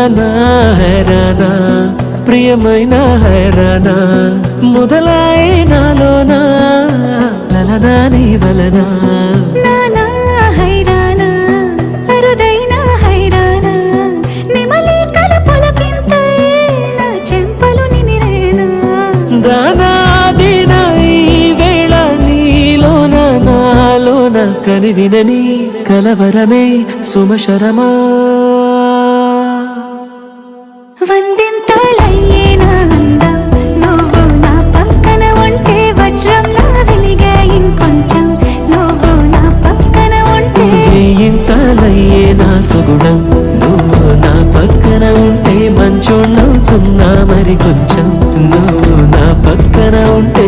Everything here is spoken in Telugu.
వలనా హైరానా ప్రియమైన హైరానా మొదలాయే నాలోనా లలనా నీ వలనా నానా హైరానా అరుదైన హైరానా నిమలి కలపులకింతై నా చెంపలు నిమిరేనా దానాదిన ఈ వేళ నీలోన నాలోన కనివినని కలవరమే సుమశరమా వందింతలయ్యేనా అందం నువ్వు నా పక్కన ఉంటే వజ్రంలా వెలిగే ఇంకొంచెం నువ్వు నా పక్కన ఉంటే వేయింతలయ్యే నా సుగుణం నువ్వు నా పక్కన ఉంటే మంచోళ్ళవుతున్నా మరి కొంచెం నువ్వు నా పక్కన ఉంటే